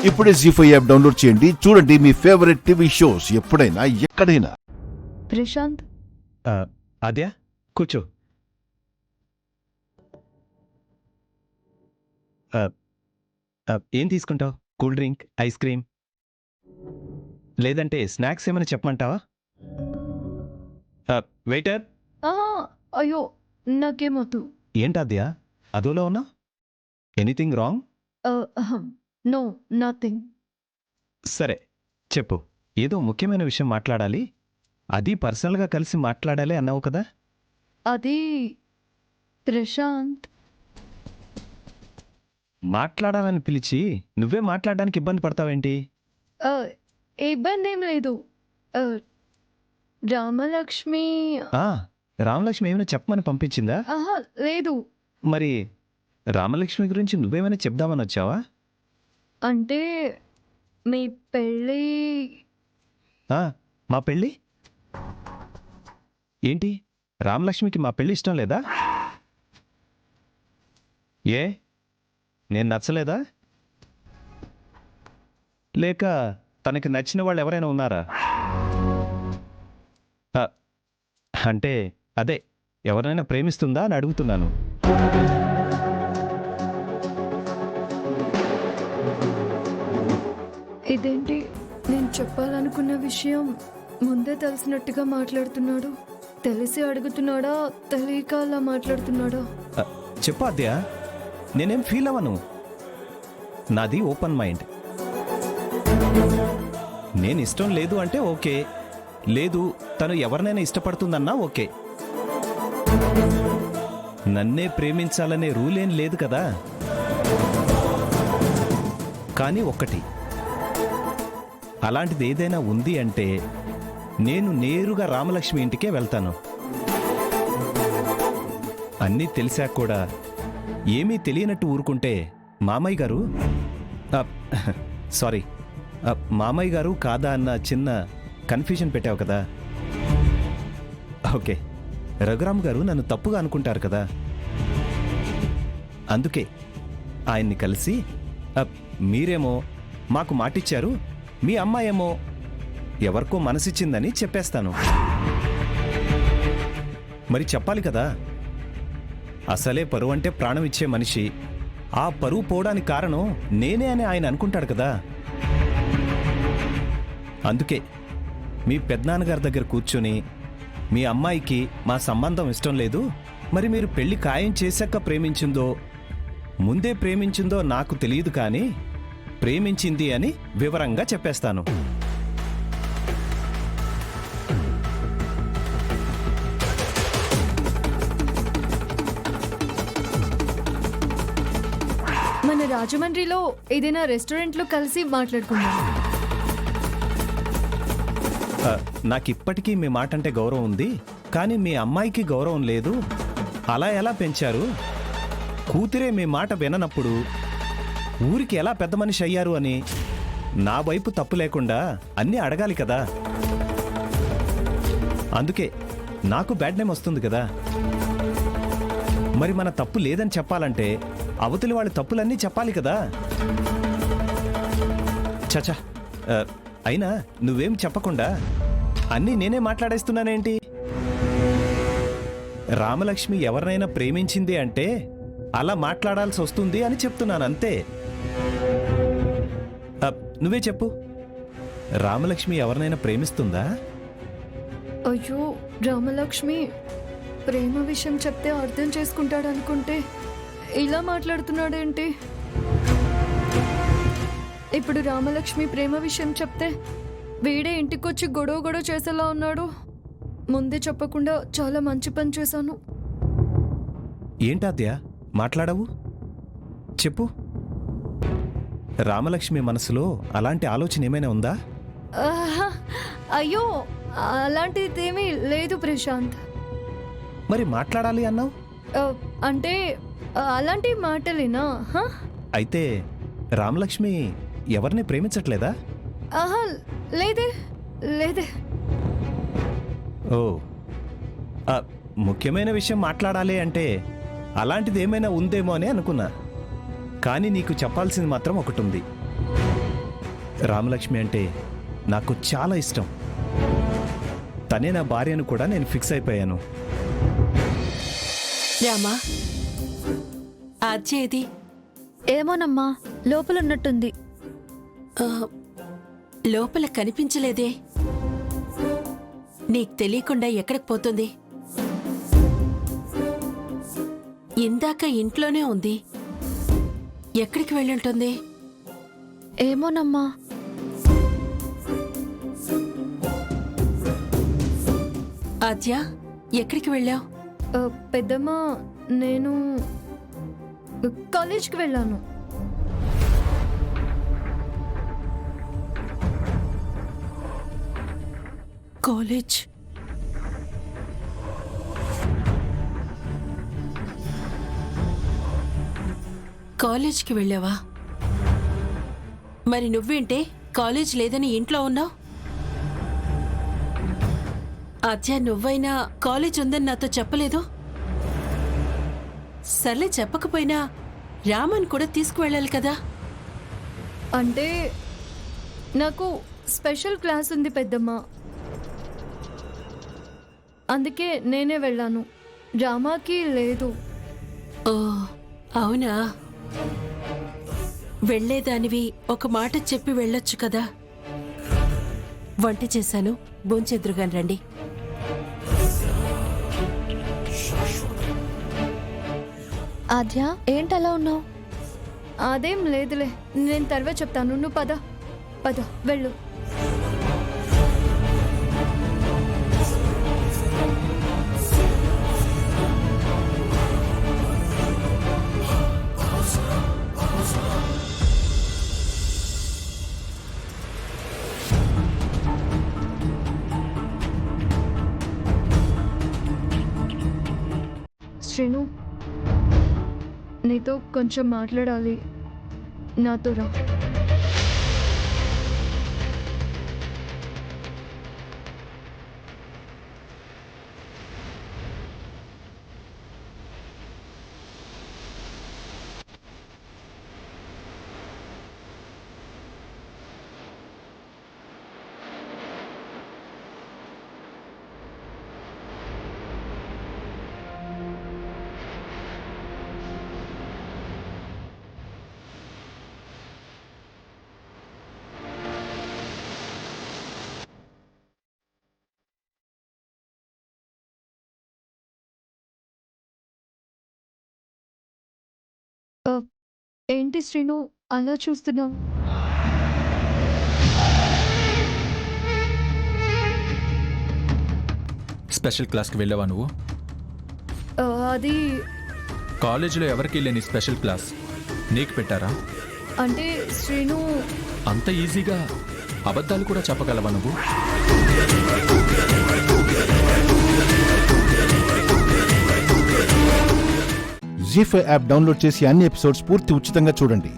ఇప్పుడే జీ5 app download చేయండి. చూడండి మీ ఫేవరెట్ టీవీ షోస్ ఎప్పుడైనా ఎక్కడైనా. ప్రశాంత్, ఆద్య కూర్చో. ఏం తీసుకుంటావు? కూల్ డ్రింక్, ఐస్ క్రీమ్, లేదంటే స్నాక్స్ ఏమైనా చెప్పమంటావా? వెయిటర్. అయ్యో నాకేమొద్దు. ఏంటాద్య అదోలో ఉన్నా? Anything wrong? No, nothing. సరే చెప్పు, ఏదో ముఖ్యమైన విషయం మాట్లాడాలి, అది పర్సనల్గా కలిసి మాట్లాడాలి అన్నావు కదా. అది ప్రశాంత్. మాట్లాడాలని పిలిచి నువ్వే మాట్లాడడానికి ఇబ్బంది పడతావేంటి? ఇబ్బంది ఏం లేదు. రామలక్ష్మి. రామలక్ష్మి ఏమైనా చెప్పమని పంపించిందా? లేదు. మరి రామలక్ష్మి గురించి నువ్వేమైనా చెప్దామని వచ్చావా? అంటే మీ పెళ్ళి. మా పెళ్ళి ఏంటి? రామలక్ష్మికి మా పెళ్ళి ఇష్టం లేదా? ఏ, నేను నచ్చలేదా? లేక తనకి నచ్చిన వాళ్ళు ఎవరైనా ఉన్నారా? అంటే అదే, ఎవరైనా ప్రేమిస్తుందా అని అడుగుతున్నాను. ఇదేంటి, నేను చెప్పాలనుకున్న విషయం ముందే తెలిసినట్టుగా మాట్లాడుతున్నాడు. తెలిసి అడుగుతున్నాడా, తెలియక అలా మాట్లాడుతున్నాడా? చెప్పు ఆద్య, నేనేం ఫీల్ అవ్వను. నాది ఓపెన్ మైండ్. నేను ఇష్టం లేదు అంటే ఓకే, లేదు తను ఎవరినైనా ఇష్టపడుతుందన్నా ఓకే. నన్నే ప్రేమించాలనే రూల్ ఏం లేదు కదా. కానీ ఒక్కటి, అలాంటిది ఏదైనా ఉంది అంటే నేను నేరుగా రామలక్ష్మి ఇంటికే వెళ్తాను. అన్నీ తెలిసాక కూడా ఏమీ తెలియనట్టు ఊరుకుంటే మామయ్య గారు, సారీ, మామయ్య గారు కాదా అన్న చిన్న కన్ఫ్యూజన్ పెట్టావు కదా. ఓకే, రఘురామ్ గారు నన్ను తప్పుగా అనుకుంటారు కదా. అందుకే ఆయన్ని కలిసి మీరేమో మాకు మాటిచ్చారు, మీ అమ్మాయేమో ఎవరికో మనసిచ్చిందని చెప్పేస్తాను. మరి చెప్పాలి కదా, అసలే పరువు అంటే ప్రాణం ఇచ్చే మనిషి, ఆ పరువు పోవడానికి కారణం నేనే అని ఆయన అనుకుంటాడు కదా. అందుకే మీ పెద్దనాన్నగారి దగ్గర కూర్చొని మీ అమ్మాయికి మా సంబంధం ఇష్టం లేదు, మరి మీరు పెళ్లి ఖాయం చేశాక ప్రేమించిందో ముందే ప్రేమించిందో నాకు తెలియదు, కానీ ప్రేమించింది అని వివరంగా చెప్పేస్తాను. మన రాజమండ్రిలో ఏదైనా రెస్టారెంట్లో కలిసి మాట్లాడుకుందాం. నాకిప్పటికీ మీ మాట అంటే గౌరవం ఉంది, కానీ మీ అమ్మాయికి గౌరవం లేదు. అలా ఎలా పెంచారు? కూతురే మీ మాట విననప్పుడు ఊరికి ఎలా పెద్ద మనిషి అయ్యారు అని నా వైపు తప్పు లేకుండా అన్నీ అడగాలి కదా. అందుకే నాకు బ్యాడ్ నేమ్ వస్తుంది కదా. మరి మన తప్పు లేదని చెప్పాలంటే అవతలి వాళ్ళ తప్పులన్నీ చెప్పాలి కదా. చచా, అయినా నువ్వేం చెప్పకుండా అన్నీ నేనే మాట్లాడేస్తున్నానేంటి? రామలక్ష్మి ఎవరినైనా ప్రేమించింది అంటే అలా మాట్లాడాల్సి వస్తుంది అని చెప్తున్నాను అంతే. నువ్వే చెప్పు, రామలక్ష్మి ఎవరినైనా ప్రేమిస్తుందా? అయ్యో, రామలక్ష్మి ప్రేమ విషయం చెప్తే అర్థం చేసుకుంటాడు అనుకుంటే ఇలా మాట్లాడుతున్నాడేంటి? ఇప్పుడు రామలక్ష్మి ప్రేమ విషయం చెప్తే వీడే ఇంటికొచ్చి గొడవ చేసేలా ఉన్నాడు. ముందే చెప్పకుండా చాలా మంచి పని చేశాను. ఏంటాద్య మాట్లాడవు? చెప్పు, రామలక్ష్మి మనసులో అలాంటి ఆలోచన ఏమైనా ఉందా? అయ్యో, అలాంటిదేమీ లేదు ప్రశాంత్. మరి మాట్లాడాలి అన్నావు? అంటే అలాంటి మాటలేనా? అయితే రామలక్ష్మి ఎవరిని ప్రేమించట్లేదా? లేదే లేదే. ఓ, ముఖ్యమైన విషయం మాట్లాడాలి అంటే అలాంటిది ఏమైనా ఉందేమో అని అనుకున్నా. కానీ నీకు చెప్పాల్సింది మాత్రం ఒకటి ఉంది. రామలక్ష్మి అంటే నాకు చాలా ఇష్టం. తనే నా భార్యను కూడా నేను ఫిక్స్ అయిపోయాను. రామా, ఆద్య ఏది? ఏమోనమ్మా, లోపల ఉన్నట్టుంది. ఆ, లోపల కనిపించలేదే. నీకు తెలియకుండా ఎక్కడికి పోతుంది? ఇందాక ఇంట్లోనే ఉంది. ఎక్కడికి వెళ్ళుంటుంది? ఏమోనమ్మా. ఆద్య, ఎక్కడికి వెళ్ళావు? పెద్దమ్మా, నేను కాలేజ్కి వెళ్ళాను. కాలేజ్? కాలేజ్కి వెళ్ళావా? మరి నువ్వేంటే కాలేజ్ లేదని ఇంట్లో ఉన్నావు? ఆద్య, నువ్వైనా కాలేజ్ ఉందని నాతో చెప్పలేదు. సర్లే, చెప్పకపోయినా రామన్ కూడా తీసుకువెళ్ళాలి కదా. అంటే నాకు స్పెషల్ క్లాస్ ఉంది పెద్దమ్మా, అందుకే నేనే వెళ్ళాను. రామాకి లేదు. ఓ అవునా? వెళ్ళేదానివి ఒక మాట చెప్పి వెళ్ళొచ్చు కదా. వంట చేశాను, భోంచెద్దురుగాని రండి. ఆద్య, ఏంటలా ఉన్నావు? అదేం లేదులే, నేను తర్వాత చెప్తాను. నువ్వు పద పద, వెళ్ళు. శ్రీను, నీతో కొంచెం మాట్లాడాలి. నాతో రా. ఏంటి శ్రీను అలా చూస్తున్నావు? స్పెషల్ క్లాస్కి వెళ్ళావా నువ్వు? అది కాలేజీలో ఎవరికి లేని స్పెషల్ క్లాస్ నీకు పెట్టారా? అంటే శ్రీను, అంత ఈజీగా అబద్ధాలు కూడా చెప్పగలవా నువ్వు? జీ5 యాప్ డౌన్లోడ్ చేసి అన్ని ఎపిసోడ్స్ పూర్తి ఉచితంగా చూడండి.